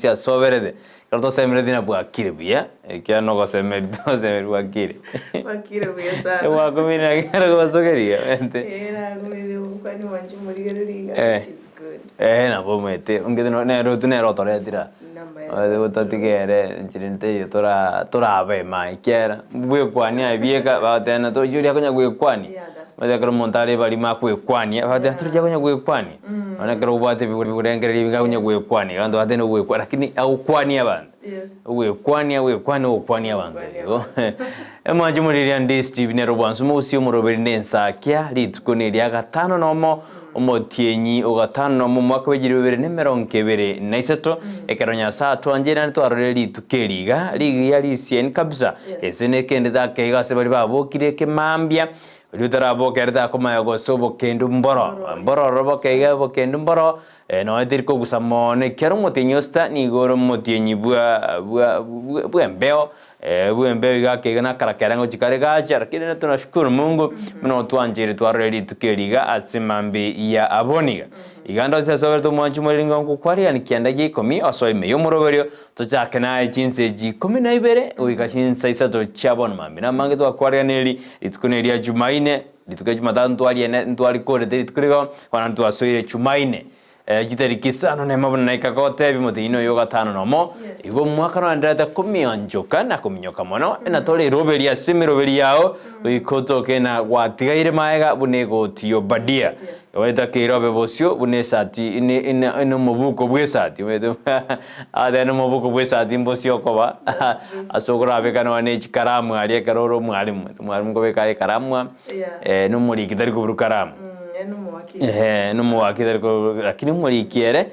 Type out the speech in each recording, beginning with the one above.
sia soberede kato semeredi na bwakire bia kia no go semeredi to semeredi bwakire bia sana wa komina kara go sogeria ente kwani wanju murigereriga which is good na bomete ungede no ne tunero toretira otatigere nchirinte yo tora be mai kera bwe kwani abieka batena to juria konya bwe kwani bade karo montare bali ma bwe kwani bade turja konya bwe kwani ona karo bate burengere biga konya bwe kwani kando atene bwe kwani lakini au kwani abantu bwe kwani okwani abantu yo emanje muri Ndizi TV ne robwansu musio muroberi nensakia litukone lya gatano nomo omotienyi ogatano mu mwaka wa 2023 ekeronya saa twanjira ntwarore litukeriga ligi ya lisien kabisa esene kende dake gase bari babokire kemambia Lutera bokerda koma go sobo kendu mboro robo kega bo kendu mboro no edir ko gusamone kero motinyosta ni goro motienyi bua mbeo buembe gake na karakerango chikare gacha kile tunashukuru Mungu mno twanjire twareri tukeriga asimambi ya aboniga igando se sobre to mwanchu mulingo kukwari ni kianda gikomi osoime yo muroberio to chake na jinse ji 12 uikashinsa isa to chabon mambi na mange to akwari neli itukuneria Jumanne lituke Jumatatu ntwali kore litukurigo wana ntwasoire Jumanne gitari kisano ne mabona na ikagote bimotino yo gatano nomo igo mwaka no ndata kumionjoka na kuminyoka mono na tole roberia simiroberi yao ikoto kena watigaire maega bunego tio badia weta kirobe bosio bunesati ino mubuko bwesati wedo adeno mubuko bwesati mbosio koba asogora bekano ane chikaramu ali karoro mwalimu ko bekaye karamu no muri kitari kuburu karamu no muwakidari ko lakini muri kiere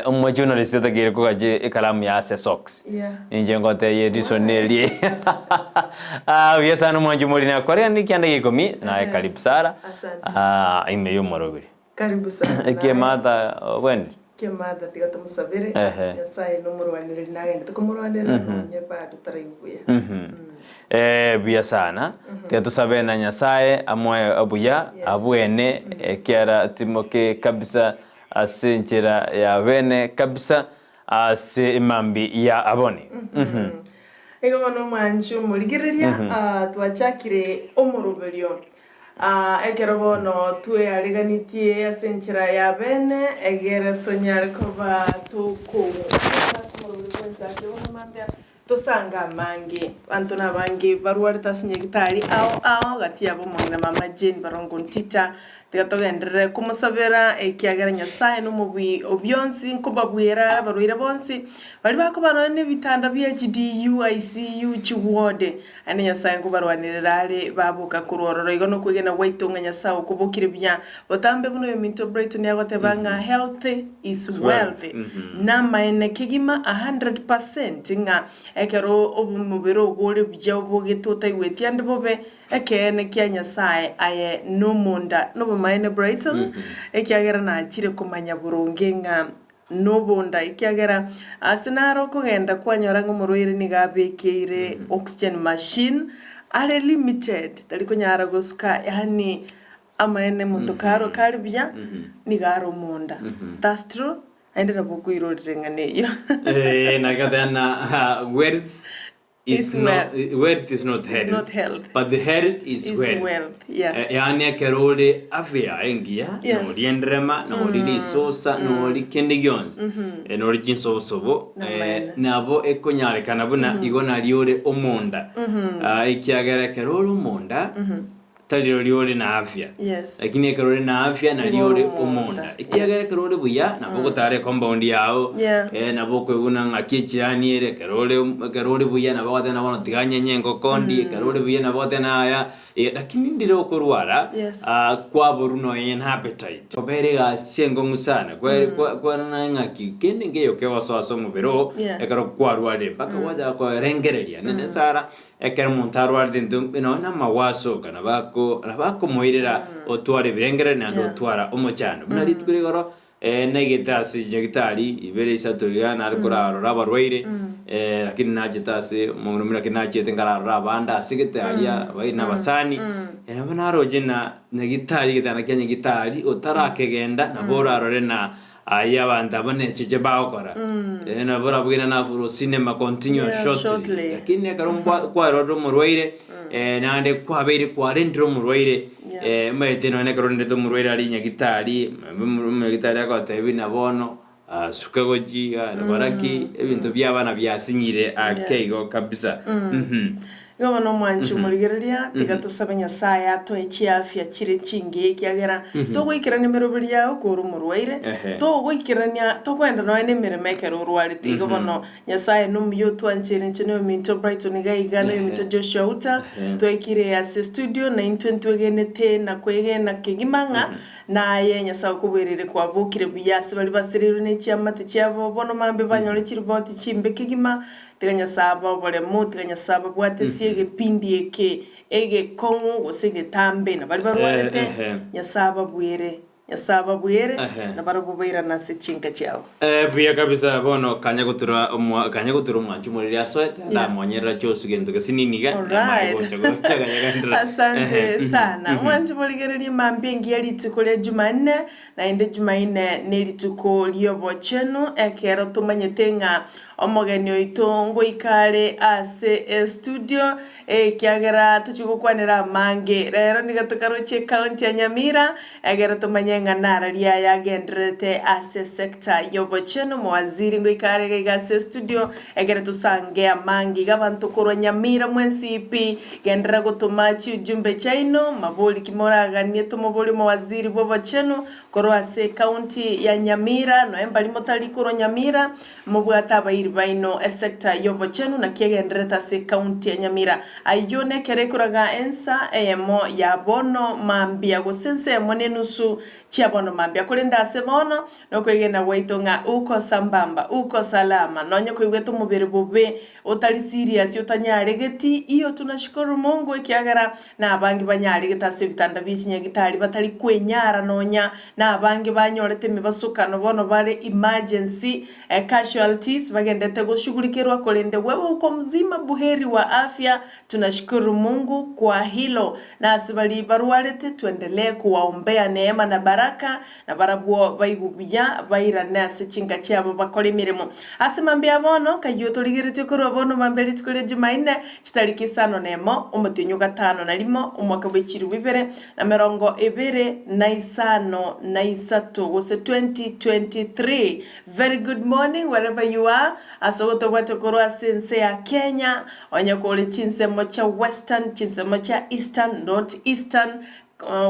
umwe journalist atagire ko gaje ekalamu ya socks inje ngote ye disoneli yesa no mwanju muri na korea nikianda gikomi na karibu sara ime yo morobiri karibu sana kemata wendi kemata tigato musabire yasaye no murwanire nagende tukumurwanira nonye pa tutaraiguya bia sana tigato sabena nyasaye amwe abuya abwene kiara timoke kabisa asenjera ya bene kabisa ase imambi ya aboni ego no manchu murigereria twachakire omuruberio ekerobono tue ariganitie asenjera ya bene egere tonyare koba tuko tosanga mangi antona bangi baruarita sinyegitari ao gatia bo mwana mama Jane barongo ntita tigatogendre kumusabera ekiagara nyasaye no mubi obyonsi nkobabwera baruira bonsi bali bakobana ne bitanda bya GDU ICU chiwode ane nyasaye ngobarwanirira ari babuka kurororo igono kugena waitonga nyasaye kubukire bya botambe buno yo minto Brighton yagotebanga health is wealth na maene kigima 100% nga ekero obumubiro obole bya obogituta igwetiande bobe ekene kya nyasaye aye no munda no maene Brighton ekiagera na chire kumanya burunge nga no bonda ikiagera asinaro kugenda kwanyora ngumuruire ni gabekeire oxygen machine ale limited taliko nyara gosuka yani amaene mutokaro kalibya ni garo munda that's true ende na boku irorenganeyo nagadana worth is not health, but the health is wealth. Yani kerole afya engia no liendrema no lisosa no likendigions no lijinsosobo nabo ekonyale kanabuna igona liore omonda ikiagara kerole omonda taliro liore na afya lakini kerole na afya na liore omonda ikiagara kerole buya nabo tare compound yao nabo kweguna ngakechirani ere kerole buya nabo watena bono tiganya nyengo kondi kerole buya nabo tena ya lakini ndiro kurwara kwa boruno en appetite obere ga sengo musana kwa na ngaki kende ngeyo ke waso mubero ekaro kwarware paka wada kwa rengereria nene sara ekero montarware dindum na mawaso kana bako moirera otware birengere na otwara omochano bnali tukurigoro negitasi jegitali ibere isato yana alkora rabarwaire lakini najitasi mungumira kinaje tengara rabanda sigitalia baina basani nabana rojena negitali gitana kenya gitali otarake genda na bora rorena aya banda bane cheche baokora na bora bwina na furo cinema continue shortly lakini karumba kwa rodo murwaire nande kwa beire kwa rendro murwaire maite no ne karonde to murwaire ali nyagitari nyagitari akotebi na bono sukagoji na baraki ebintu byabana byasinyire akeigo kabisa Gaba no mwanchu muligereria tigatusaba Nyasaye atoe afya kire kingi kiagera to gwikira nimero biria okuru murwaire to gwikirania to kwenda no ene miremeke rurwari tigo bono Nyasaye numyo twanchire nchino minto Brighton gaigana minto Joshua uta twekire ase studio na intwentu genete na kwegena kigimanga na ye Nyasaye kubirire kwa bukire buyasi bali basiriro ne chiamate chiabo bono mambe banyole chiriboti chimbe kigima teganya saba bole muti teganya saba bwate siege pindi ege kongu osege tambe na bali barwalete Nyasaba bwere na barabubaira na sechinga chao pia kabisa bono kanya gutura mwanju muri aso nda mwanyera chose gento gasininiga asante sana mwanju muri gereri mambengi yali tukole Jumanne na inde Jumanne neli tukolio bochenu ekero tumanyetenga omogeni oitongo ikare ase studio kiagera tuchugukwanira mange rero nigatukaroche county ya Nyamira agera tumanyenga nararia yagendrete ase sector yobocheno mwaziri ngo ikare gase studio agera tusange mange gabantu koro Nyamira mwensipi gendera gutumachi ujumbe chaino maboli kimoraga nieto maboli mwaziri bobocheno koro ase county ya Nyamira no embali motali koro Nyamira mubwata baino sector yobocheno na kiegendreta se county ya Nyamira ayone kerekuraga ensa emo ya bono mambia gosense monenusu chia bono mambia kulinda semono no kwegena waitonga uko sambamba uko salama nonyo kwigwetu mubere bobe utali serious utanyaregeti iyo tunashukuru Mungu ikiagara na abangi banyaregeta se bitanda bikinyagitari batali kwenyara nonya na abangi banyorete mibasukano bono bare emergency casualties bagendete gushugulikirwa kolende wewe uko mzima buheri wa afya tunashukuru Mungu kwa hilo na asibali barwarete tuendelee kuwaombea neema na baraka na barabuo baigubya baira nase chinga cyabo bakore mirimo asimambia bono kayoto ligirite kuro bono mambeli tukore Jumanne kitariki sano nemo umutinyu gatano narimo umwaka w'ikiri wibere na merongo ebere na isano na isatu gose 2023 very good morning wherever you are asogoto watokoro asense ya Kenya wanyakole chinsemo cha western chinsemo cha eastern north eastern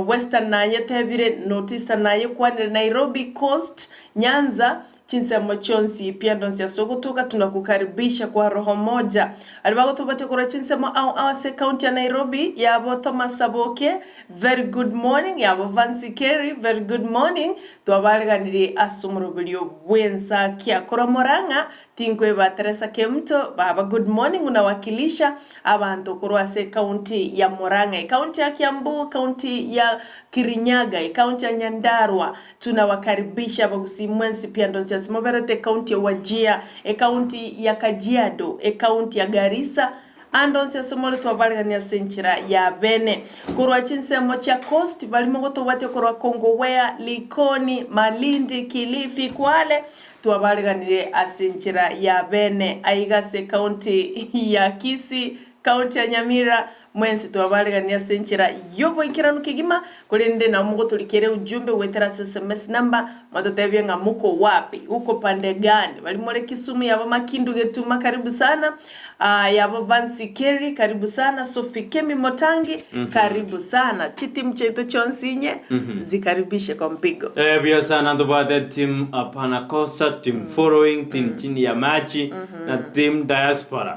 western na yetebire north eastern na yekwani Nairobi coast Nyanza chinsemo chonsi pia ndonsi asogotoka tunakukaribisha kwa roho moja alibago tubate kora chinsemo au awase county ya Nairobi yabo Thomas Saboke very good morning yabo Vansi Kerry very good morning tuabaliganire asumurubilio Ensakia koromoranga tinkwe ba Teresa Kemto baba good morning unawakilisha abantu kurwase county ya Murang'a county ya Kiambu county ya Kirinyaga county ya Nyandarua tunawakaribisha Gusii mwensi pia ndonsi asimoberete county ya Wajir county ya Kajiado county ya Garissa andonsi asomole twabaligania senchira ya bene kurwa chinsemo cha coast balimogoto wate kurwa Kongowea Likoni Malindi Kilifi Kwale tuabaliganire asenchira ya bene aigase county ya Kisii county ya Nyamira mwensi tuabaliganire senchira yobo ikiranu kigima kulende na mungu tulikere ujumbe wetera SMS number matatebye nga muko wapi uko pande gani balimole Kisumu yabo Makindu getuma karibu sana yabo Vansi Kerry karibu sana Sophie Kemi Motangi karibu sana chiti mcheto chonsinye zikaribishe kwa mpigo bia sana ndobade team Apanakosa team following team chini ya machi na team diaspora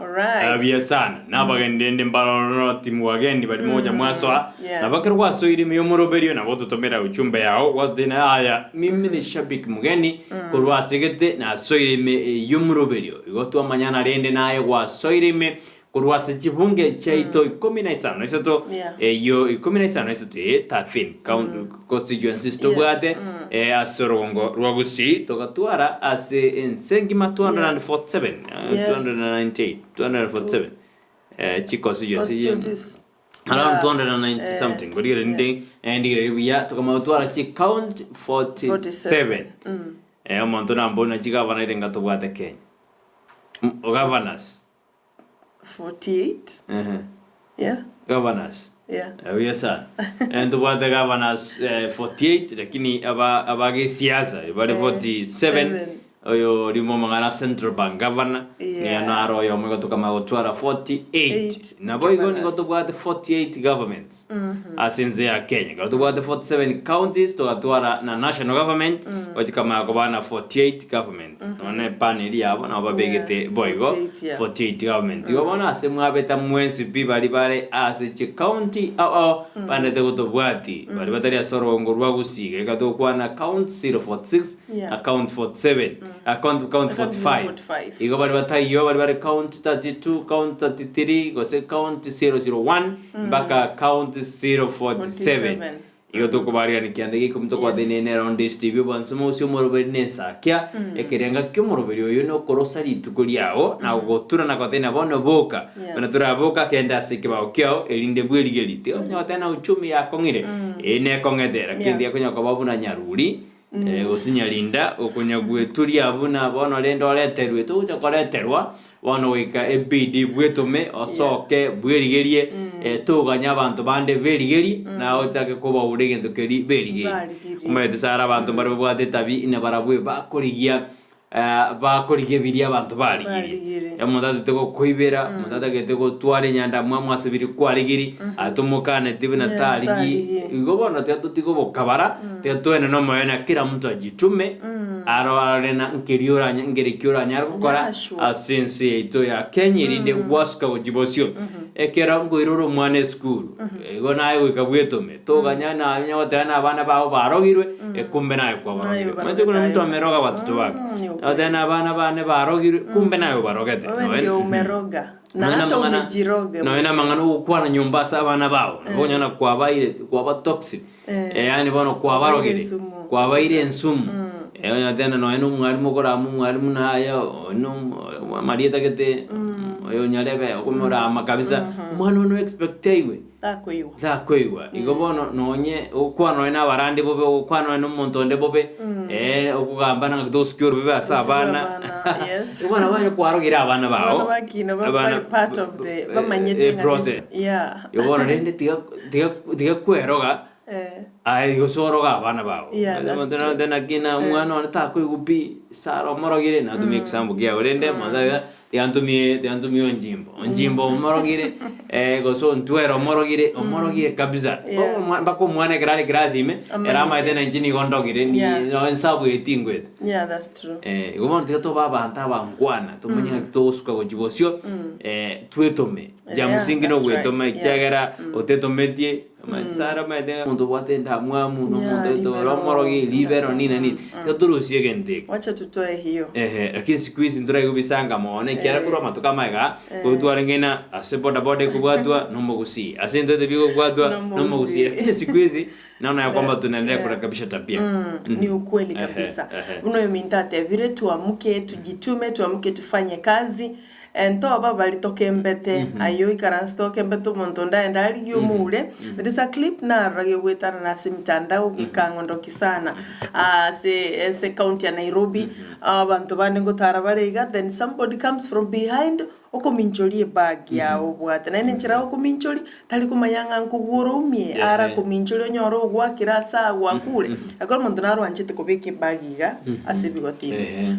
bia sana na bagendende mbalo team wagendi bali moja mwaswa na bakarwaso iri miyomoroberio na boto tomera uchumbe yao wadina aya mimi ni shabiki mugeni kurwasigete na soirime yomoroberio igoto amanyana rende naye wasoirime kurwase chibunge chaito 15 isato yo 15 isato 13 constituencies tobwate asorongo rwagusii tokatwara ase ensengima 247 298 247 constituencies around 290 something godiere nding and we are to come out to count 47 Omonto nambona chigavana irenga tubwate Kenya. Governors 48. Yeah. Governors. Yeah. Yes sir. And tubwate governors 48 lakini abage siasa bale 47 oyo limo mangana Central Bank governor ni anaro yo mwe kutoka magotwara 48 na boigo ni kutubwate 48 governments asinze ya Kenya kutubwate 47 counties tukatwara na national government kama kubana 48 governments one panel yabo na babegete boigo 48 government yobona asemwa beta mwensi bibali bale ase county au panete kutubwati bali batari asorongo rwa Gusii katokwana count 046 account 47 account 45 iko bali batayo bali count 32 count 33 gose count 001 mpaka count 047 iko tukubari ni kiandiki kumtoko adenene around this TV bansemo usyo moroberi Ensakia ekerenga kyomoroberi oyo no korosari tukuliao na gotura na kotena bono boka bana tura boka kenda sikibao kyao elinde bweligelite onyo tena uchumi yako ngire ene kongetera kindi yakonya kwababu na nyaruri osinyalinda okonyagwe turi abuna bono lendo leterwe tu chokoleterwa bono wika ebidi bwetume osoke bwerigerie tuganya abantu bande berigeri na otake kuba urigendo keri berigeri umete sara abantu bari bwate tabi ine barabwe bakorigia biria abantu barigeri yamonda teteko kuibera monda teteko tware nyanda mwamwa sebiri kwarigeri atumukane tibina tarigi igobona tetutiko bokabara tetwene no moyena kila mtu ajitume ararena nkerioranya ngerikioranya gukora asense ito ya Kenya irinde waska ojibosio ekera ngoiroro mwane school ego naye wikabwetume toganya na nyawatana abana bao barogirwe kumbe naye kwa barogirwe mate kuna mtu ameroga watoto wake atana abana bane barogirwe kumbe naye barogete no umeroga na hata umejiroga no ina mangano ukwana nyumba sabana bao ngonyana kwa baire kwa ba toxic yani bono kwa barogire kwa baire ensumu tena no eno mwalimu koramu mwalimu na ayo no marieta kete oyo nyarebe okumora makabisa mwana no expectaiwe takoiwa igobono nonye okwano ena barande bobe okwano eno montonde bobe okugamba na doskyor bebe asabana yes ubona bayo kwarogira abana bao abana part of the bamanyete process yeah igobono rende tiga kweroga ai gosoroga abana bao tena kina mwana anataka kupi saro morogire na to make sambu kia urende manda tiantumie onjimbo morogire goso ntwero morogire kabisa bako mwana grali grasime era maite na injini gondogire ni ensabu etingwet that's true gomon teto baba antaba ngwana to munya tosuka gojibosio twetome jamusingi no gwetoma kyagera otetometie matsara maide muntu watenda mwamu no muntu to romorogi libero nini turusie gente wacha tutoe hiyo lakini siku hizi ndura kubisanga muone kiara kura matoka maiga kutwara ngena ase boda boda kubadwa no Gusii ase ndote bigo kubadwa no Gusii lakini siku hizi naona ya kwamba tunaendelea kurekebisha tabia ni ukweli kabisa uno mintate vile tuamke tujitume tuamke tufanye kazi ento baba litoke mbete ayo ikaranstoke mbete montonda endali yumule there is a clip na rage wetana na simtandao kikangondo sana se county ya Nairobi abantu bande ngotara barega then somebody comes from behind okomincholie bag ya obwata na nenchira okomincholi tali kumayanga nkugurumie ara komincholi nyoro gwakira sa gwakule akora muntu naro anchite kobeke bag ga asebigoti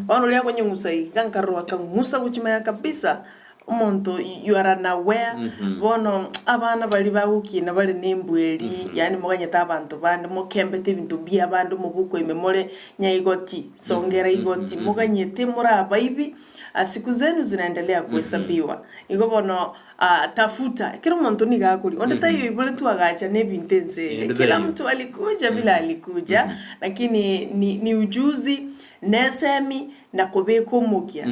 ono lya kwenye ngusai kankarwa kangusa kuchimaya kabisa umuntu you are unaware bono abana bali bawukina bali nembweli yani muganyeta abantu bande mukembete ibintu bya bandu mubuko imemole nyaigoti songera igoti muganyete muraba ibi siku zenu zinaendelea kuhesabiwa igobono tafuta kila mtu ni gakuri ondeta hiyo ibole tu agacha nebintense kila mtu alikuja bila alikuja lakini ni ujuzi nesemi na kobeko mukia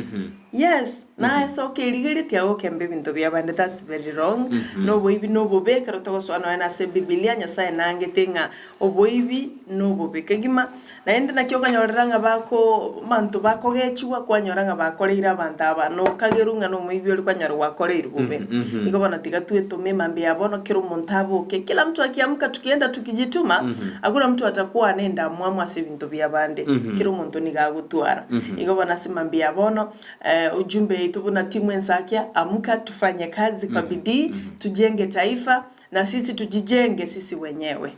Yes, na so ke ligere tia o kembe binto bia bande, that's very wrong. No boibi no bobe karo to so ano na se Biblia Nyasaye nange tenga o boibi no bobe kagima na ende na kyoka nyoranga bako manto bako gechiwa kwa nyoranga bako leira bantaba no kagerunga no moibi oli kwa nyaru wako leira bobe. Iko bana tiga tuwe tume mambe ya bono kero montabo ke kila mtu akiamka tukienda tukijituma hakuna mtu atakuwa anenda mwamwa se binto bia bande kero monto ni gagutwara. Iko bana se mambe ya bono ujumbe itubu na timu Ensakia, amka tufanye kazi kwa bidii, tujenge taifa na sisi tujijenge sisi wenyewe.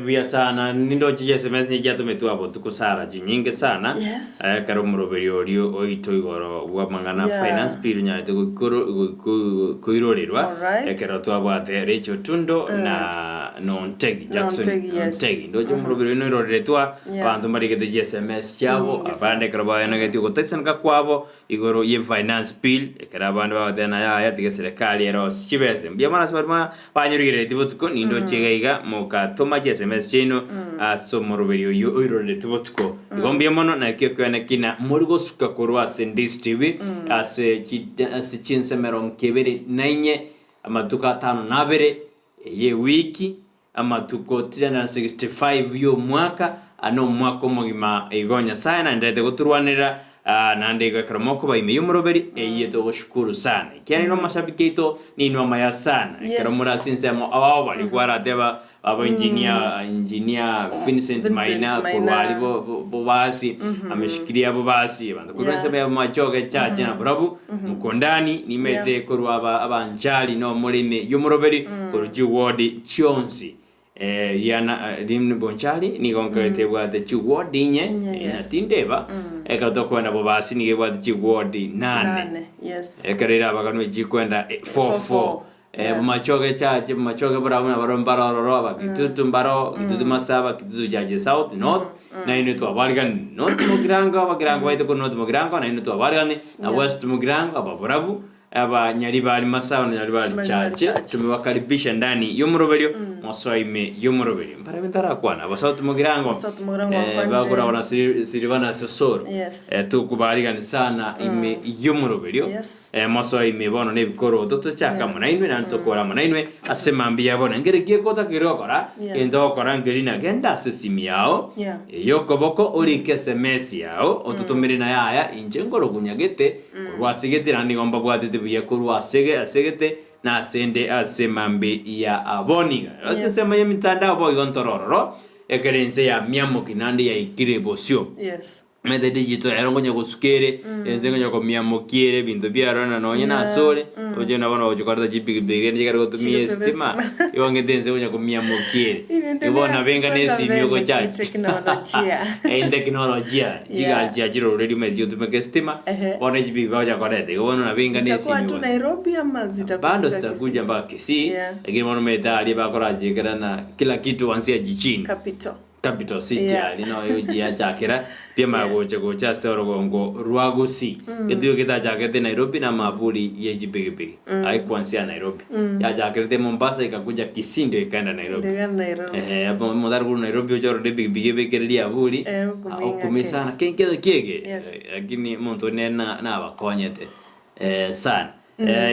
Vya sana nindo chije SMS ni jato metu hapo tukusara jinyinge sana. Yes. Karo muroberi orio oito igoro wa mangana finance bill nya te kuirorirwa. Kero to abate Recho Tundo na Nontegi Jackson Nontegi ndo muroberi no iroretwa abantu marike de SMS chavo abande karo ba yana geti gotesen ka kwabo igoro ye finance bill kero abande ba tena ya tige serikali ero chibese. Bia mara sabarma panyurigire tibotuko nindo chegaiga moka toma SMS chino so moroberio yo oirole tubotuko igombia mono na kyo kana kina murigo suka korwa Ndizi TV ase chinse meron kebere nainye amatuka 5 nabere ye wiki amatuko 365 yo mwaka ano mwako mugima igonya sana ndete guturwanira nande gakromoko baime yumuroberi yeto goshukuru sana kiani no mashabikito ni no maya sana karomura sinsemo awa bali kwara teba abo engineer Vincent Maina kurwali bo basi ameshikilia bo basi abantu kuronse ba machoge chache na brabu mukondani nimete kurwa abanjali no mulime yumuroberi kuruji ward chionsi yana limne bonchali ni gonkete bwate chiwodi nye na tindeba ekato kwenda bobasi ni bwate chiwodi 8 yes ekarira bakanwe chikwenda 44 machoge chache machoge bravuna barombaroro abakitutu mbaro kitutu masaba kitutu jaje south north na ino to abargan north mugrango abagrango baito ko north mugrango na ino to abargan na west mugrango ababrabu aba nyari bali masawa na nyari bali chache tumewakaribisha ndani yomoroberio mosoime yomoroberio mpare mentara kwana basautu mugirango bagura wana sirivana sosoro tukubaliga sana ime yomoroberio mosoime bono ne bikoro toto chaka munainwe na ntokora munainwe asemambia bono ngere giekota kirokora endo okora ngerina genda sisimi yao yokoboko uri SMS yao otutumire na yaya injengoro kunyagete rwasigete nandi gomba bwatete buye kurwa asegete na asende asemambe ya aboniga asema ya mitandao bo yontororo ekerense ya miamuki nandi ya ikire bosio mede digital erongonya kusukere enzengonya ko miamukire bintu byarona nonye na sole oje nabona ojukarta jipigibigire ndikari gotumie stima yonge denze gonya ko miamukire ibona benga nesi myoko chachi teknolojia jiga jiro ready made yotumeke stima bona jipi baja korede ibona na benga nesi kwa tu Nairobi ama zitakuja bado zitakuja mpaka Kisii lakini mbona metali bakora jikera na kila kitu ansia jichini capital city alino yoji ya chakera pia magoche gocha sorogongo rwa Gusii edio kita jakete Nairobi na maburi yeji bigibigi haikuanzia Nairobi ya jakete Mombasa ikakuja Kisii ndio ikaenda Nairobi hapo modargu Nairobi ojoro de bigibigi bekelia buri okumisa na kenge lakini montone na abakonyete sana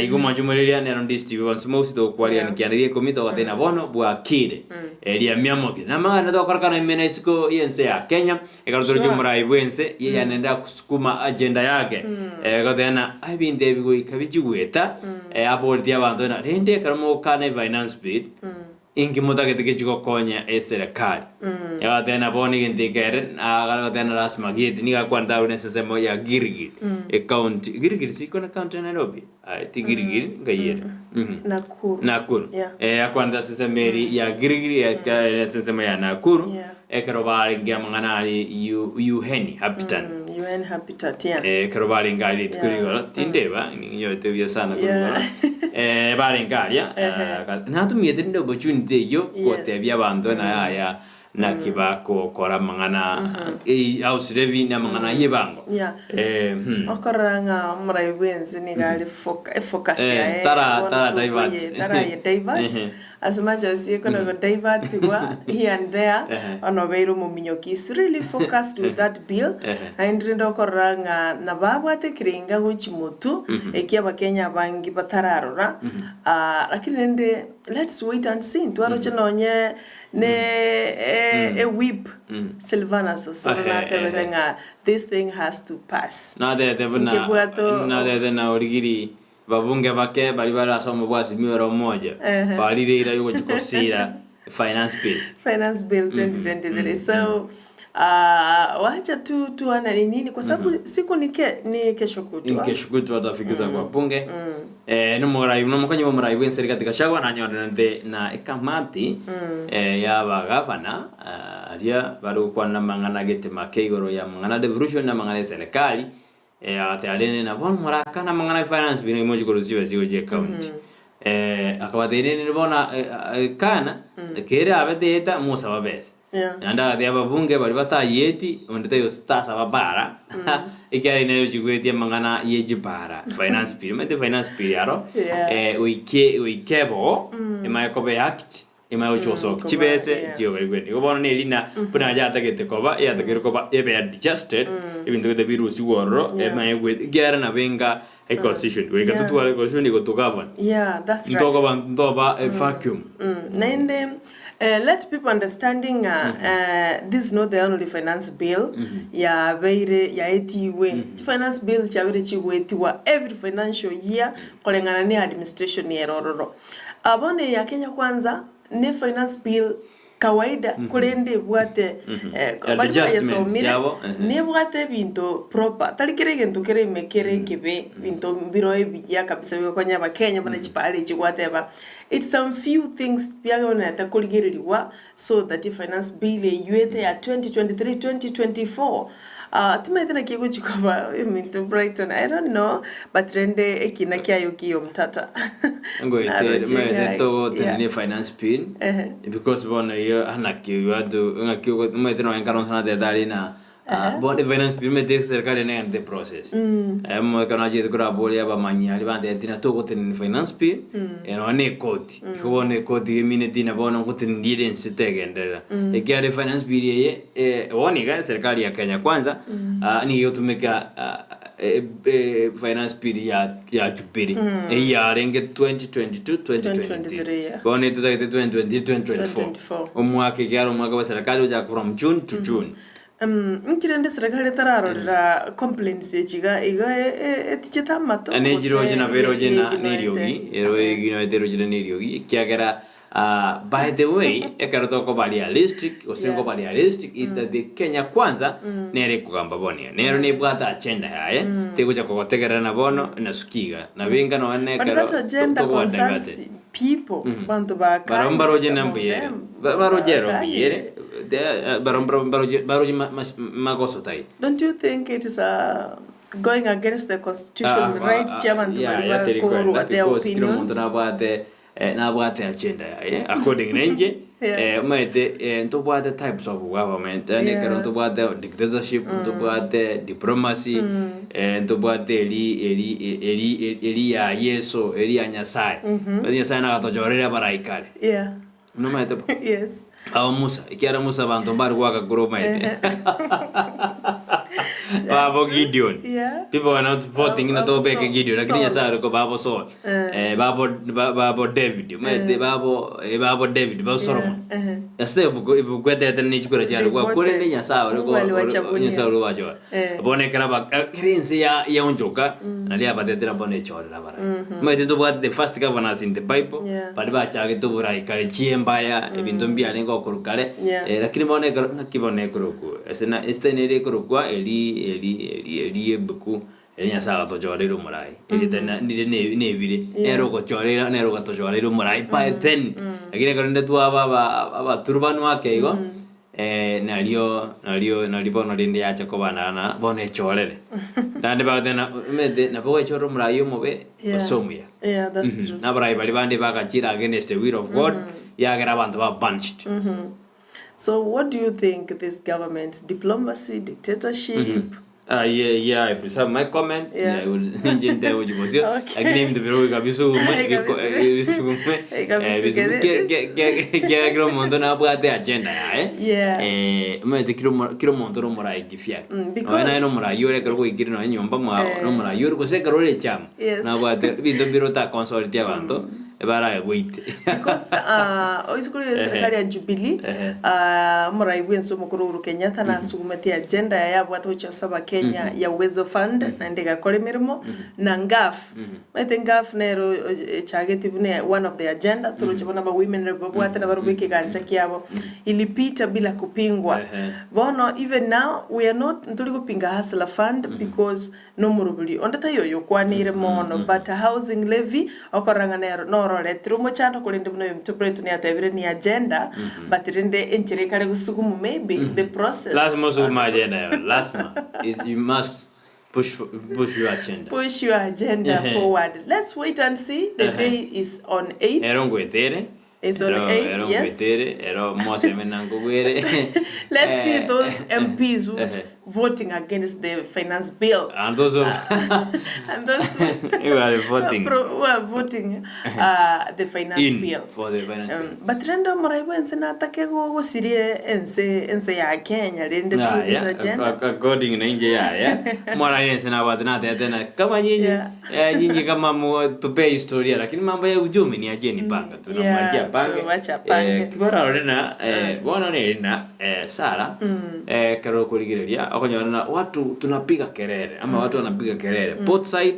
igo majumuliria ne Ndizi TV onsumosi to kwali anikiandirie komito gatena bono bwakire elia miamoke na magana to korkana imena isiko yense ya Kenya ekarotoro jumura ibwense yanenda kusukuma agenda yake gatena abinde bigo ikabijugweta aborti abantu na rende karamo kana finance bill ingi mutagete kichiko konya serikali yagatena boni gendikere agatena rasma gate niga kwanda unese semo ya girigiri account girigiri siko na account na Nairobi tigirigiri ngayera Nakuru akwanda sese meri ya girigiri ya sese ya Nakuru ekerobali ngamangana ali UN habitat kerobali ngali tukurigo tindeba ngiyote bya sana kurigora bali ngalia natumie tendo opportunity yo kote bya bantu na ya na kibako kora mangana house revi na mangana yebango okoranga muraibenzi ni gali focus ya tara divert as much as you're gonna divert here and there, onoveiro muminyoki is really focused with that bill. And koranga na babwate kiringa guchimutu ekiaba Kenya bangi batararora. Lakini nende let's wait and see. Tuaro chenonye ne a whip Sylvanus so this thing has to pass. Na de na origiri babunge bake bali barasoma bwasi mioro moja balirira yuko chikosira finance bill 2023. So wacha tu tuana nini kwa sababu siku ni kesho kutwa tafikiza kwa bunge no mukanyi murai wenseri katika shagwa na nyonde na ekamati ya bagavana alia bado kwa na mangana gete makeigoro ya mangana devolution na mangana serikali ate alene na bon maraka na mangana finance bino imoji kuruziwa ziwe county akawadirene ni bona kana kere abedeta musa babese nanda dia babunge bali batayeti ondete yo stasa babara ikari ne jigweti mangana yejibara finance bill mete finance bill yaro uikebo emaikobe act emayochoso chibese jiogwe ubona ne lina puna jata gete koba ya takiro koba ebe adjusted ibintu de virus woro emayegwe gera na benga a constitution we got to a constitution go to govern that's right ndoba ndoba a vacuum nende let people understanding this is not the only finance bill ya veire ya etiwe finance bill cha veire chigwetiwa every financial year kolengana ni administration yerororo abone ya Kenya kwanza ne finance bill kawaida kulende bwate ne bwate bintu proper talikire gentu kere mekere kibe bintu biro ebya kabisa byo kwanya ba Kenya bana chipale chigwate ba it's some few things byagona takuligiririwa so that the finance bill yuete ya 2023-2024 timaitena kigo chikoba minto Brighton I don't know but rende ekina kyayo kiyo mtata ngoite to tenene finance bill because bona yo anaki wadu ngakiyo maitena enkaron sana de dalina bon finance bill mete serikali ne the process mo kana je kura bolia ba manyali bande tina to tenene finance bill eno ne koti ko ne koti mine tina bona ko tenire nsetegendera ekiare finance bill ye woni ga serikali ya Kenya kwanza ni yotumeka finance bill ya chupiri ya renge 2022-2023 bona tutakete 2020-2024 omwaka kiaro mwaka wa serikali uja from June to June nkirende serikali tararorera complaints echiga iga eticheta mato anejiro jina vero jina neriogi ero egino etero jina neriogi kiagera by the way ekarotoko bali realistic osengo bali realistic is that the Kenya kwanza nere kugamba bonia nero ne bwata agenda yae tegoja kogotegera na bono na sukiga na binga no ane karo agenda concerns people bantu ba barombaro jina mbiere barojero mbiere baroji magoso tai. Don't you think it is going against the constitutional rights chairman to their opinions? Na bwate agenda ya according nje maite ntobwate types of government ne kero ntobwate dictatorship ntobwate diplomacy ntobwate eli ya yeso eli ya nyasaye nyasaye na gatojorera baraikale no maite yes Musa ikiara Musa bantu mbari kwaka group maite Babo Gideon. People are not voting na to beke Gideon. Lakini yasa ko babo Saul. Babo David. Mete babo David, babo Solomon. Yasa ibu kwete tani chikura chalo kwa kule ni yasa ko yasa ro wajo. Bone kraba kirinsi ya unjoka na lia bade tena bone chole la bara. Mete to what the first governance in the Bible. Bali ba chage to burai kale chiembaya ebintu mbia lengo kurukale. Lakini bone kibone kuruku. Esena estenere kurukwa eli beku enya saga to jorero murai eli tena ne vire ero ko jorera nero ko to jorero murai pa ten akire korende tu aba turbanu akeigo nalio bono rinde ya chakobana na bone chorere dande ba tena mede na bogo choro murai mobe osomia that's true na brai bali bande ba kachira against the will of God ya grabando ba punched. So what do you think this government's diplomacy, dictatorship, I preserve my comment. I will ninjente hoje você. Lakini mtapiro kabisume bisume. Ke kiro mondo na bwate agenda ya mete kiro mondo no mora igifia. Ona no mora yore karo igiri no nyomba no mora yore ko se karo le cham. Na bwate bindo biro ta consultia banto. Ebara wait. Because oisikuri serikali ya Jubilee mora igwenso mukuru Kenyatta na sugumeti agenda ya bwate cha saba Kenya ya Uwezo Fund na ndega kole mirimo na ngaf mete ngaf nero chageti bune one of the agenda tulojibona ba women rebwate na barubiki kancha kiabo ilipita bila kupingwa bono even now we are not ntuli kupinga Hustler Fund because no murubuli ondata yoyo kwanire mono but housing levy okoranga nero norore trumo chando kulinde bune mtopretu ni atevire ni agenda but rende enchire kare gusugumu maybe the process lazima usuguma agenda lazima you must push your agenda. Push your agenda forward. Let's wait and see. The day is on 8th. It's on 8th, yes. Let's see those MPs who's voting against the finance bill. And those who are voting. Who are voting the finance bill. For the finance bill. But rendo moraibu ense na take go sirie ense ya Kenya rende through this agenda. According na nje ya morai ense na wadna tena kama nyinyi kama tupe historia lakini mambo ya ujumi ni ajeni panga tunamwachia pange kibara rena bwana nena Sara karo kuligireria akonyana watu tunapiga kelele ama watu wanapiga kelele both side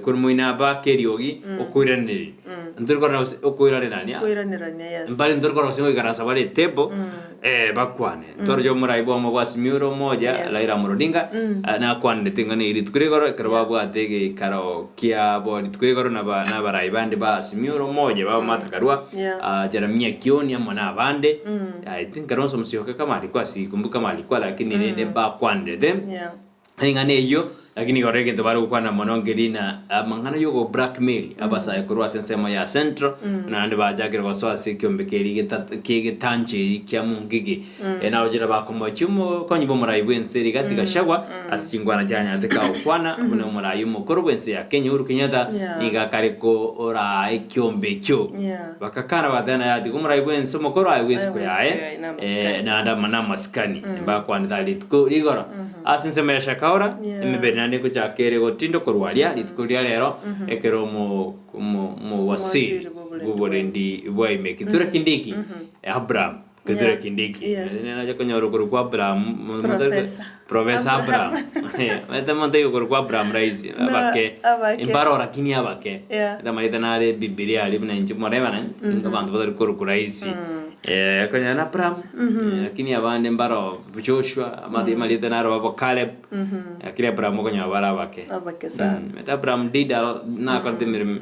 kurumuina ba keriogi okuiraniri nturikora okuiranira nya yes mbali nturikora usingo ikarasa wale tebo bakwane torjo muraibo amwa simiro moja laira murodinga na kwande tingane iri tukurikora karbabu atege karo kia bodi tukurikora na baraibande ba simiro moja ba matakarua Jeremia Kioni ama na bande I think karonso msioka kama alikuwa sikumbuka kama alikuwa lakini nende ba kwande them ngane hiyo lakini gorege ntobaru kwa na monongelina mangana yugo blackmail abasa ekurwa sensema ya central na ande bajagire gosoa sikiombekerige kige tanche kya mungige na ojira bakomo chumo konyibo murayibu enseri gatika shagwa asingwana janya tika okwana muno murayibu mukuru bwense ya Kenya Uhuru Kenyatta niga kariko ora ekiombe kyo bakakana badana ya digumurayibu ense mukuru ayiwese ko yae na anda mana maskani bakwana dali tko ligora asensema ya shakaura emebena niko chakere gotindo korwalia litkulia lero ekero mo wasi buborendi bwaime kitura kindiki Abraham kitura kindiki nena jakonyoro kwa Abraham professor Abraham meta monte yo kwa Abraham rais abake imbaro rakini abake tamarita nare Biblia ali bina inchi morevana ngabantu badari kwa rais konyana Abraham lakini abande mbaro Joshua amadi malita naro abo Caleb akire Abraham konya bara abake sana meta Abraham dida na konte mirim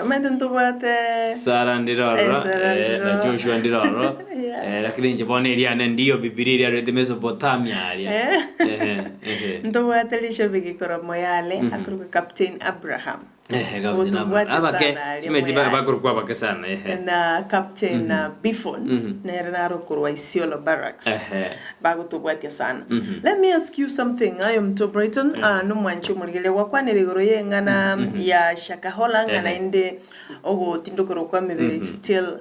meta ntubate Sara ndiroro na Joshua ndiroro lakini njibone ria ndio Biblia ria Mesopotamia alia ntubate lisho bigikora moyale akuruka Captain Abraham Captain Abraham abake timetiba bakurukwa abake sana na Captain Bifon na era rokorwa Isiolo Barracks bagutubwatia sana. Let me ask you something. I am to Brighton no mwancho murigele wakwanire goro yengana ya Shakahola ngana inde ogo tindokoro kwa mebere still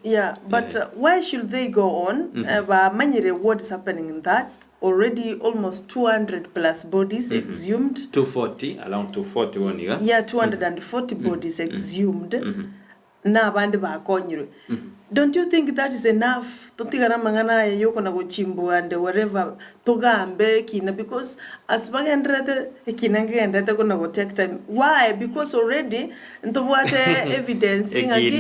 yeah, but where should they go on? What is happening in that? Already almost 200 plus bodies exhumed. 240, around 240 one year. Yeah, 240 bodies exhumed. Na bande ba konyiro. Don't you think that is enough? Totigana mangana yoko na kuchimbo and wherever togambe kina because as bagendrete kinangendete kuna go take time. Why? Because already ntobwate evidence again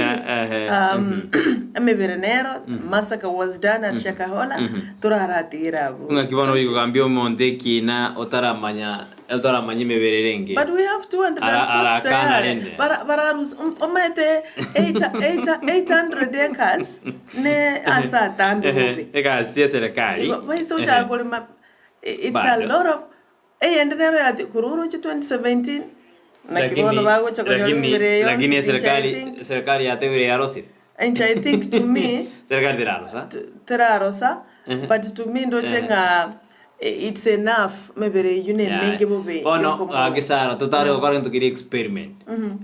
ameberenero massacre was done at Shakahola turaratigirabu. Unga kibano yuko gambio monde kina otaramanya mebererenge. But we have 240 bararus omete 800 acres ne asa tambe eka serikali so it's a lot of endenero ya kururu 2017 na kibono bago chakonyoro lakini serikali ya tewe ya rosi And I think to me serikali tirarosa terarosa but to me ndo chenga it's enough mebere yune nenge bobe ono agisara tutare okora ntukiri experiment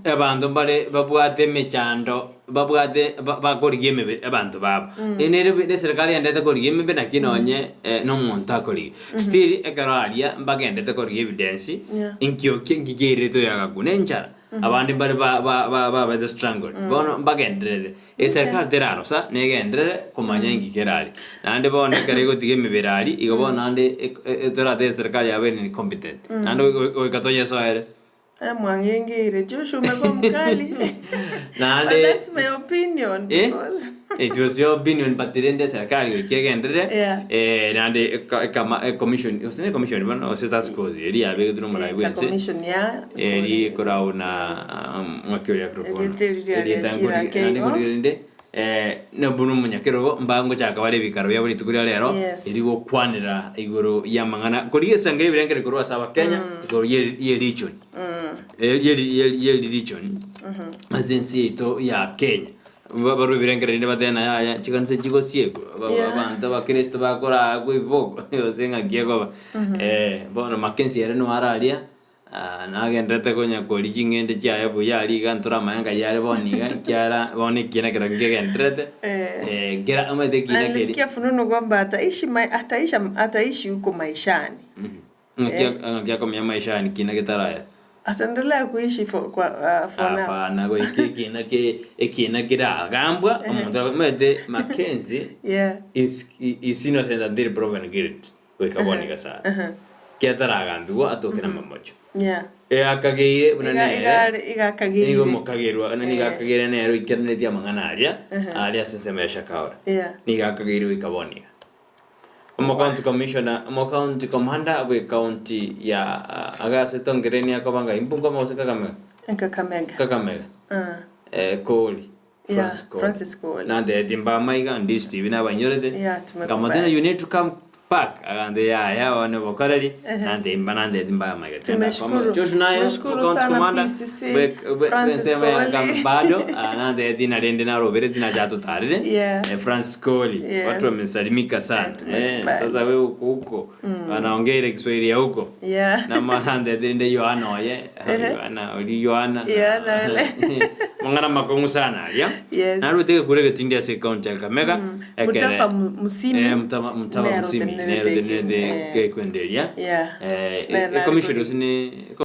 abantu bare babwate mechando babwate bakorigie mebe abantu babo enere be serikali endete korigie mebe nakinonye no muntu akori still ekararia mbagende korigie evidence inkyo kingigere to yagakunenchara abandi bare ba the strangle bono mbagende serikali terarosa negendere kumanya ingikerari nande bono kare gotige meberari igobona ande torate serikali yabe ni competent nande oikatoye soere mwangengere Joshua umekuwa mkali nande that's my opinion because it was your opinion but the serikali ikigendere nande commission usine commission bano osita cause eri abe tuno mara wense commission ya eri korauna makyoya kropo eri tango no bunu munyakero mbango chaka wale bikaro ya buri tukuri rero iri go kwanira igoro ya mangana kuri sangere birengere korwa saba Kenya igoro ye region ye region azensi ito ya Kenya baru birengere ne batena ya chikanse chigo siego abantu bakristo bakora kuivogo yosenga giego bono makensi ere no aralia nagendete konya koli chingende chaye buya ali gantura mayanga yale boniga kyara boni kina kira ngendete gira amade kina kiri nasikia fununu kwamba ataishi huko maishani ngakia kwa maishani kina kitaraya ataendelea kuishi for now hapana go ikina kira agambwa omuntu mede Mackenzie is innocent until proven guilty wekaboniga sa ketara agambiwa atokena mamocho akageire igakageire nigo mukagirwa nani gakageire nero ikernetia mangana aria sensemesha kaora ni gakageire ikaboniga county commissioner county commander we county ya agase tongereni akabanga imbunga mose kakamega Koli Francis Koli nande dimba maiga ndi Steve na banyorede kamatena you need to come back agande ya wane bokarali nande imbanande dimba maiga tenda kama Joshua county commander Francis Koli bado nande dina rende na robere dina jato tarire Francis Koli watu wamesalimika sana sasa wewe huko anaongea Kiswahili huko na manande dinde Yohana Yohana mangana makongu sana ya na ruteke kurege tindia se county Kakamega mutafa musimi mutama musimi nero de ke kwendelia commissioner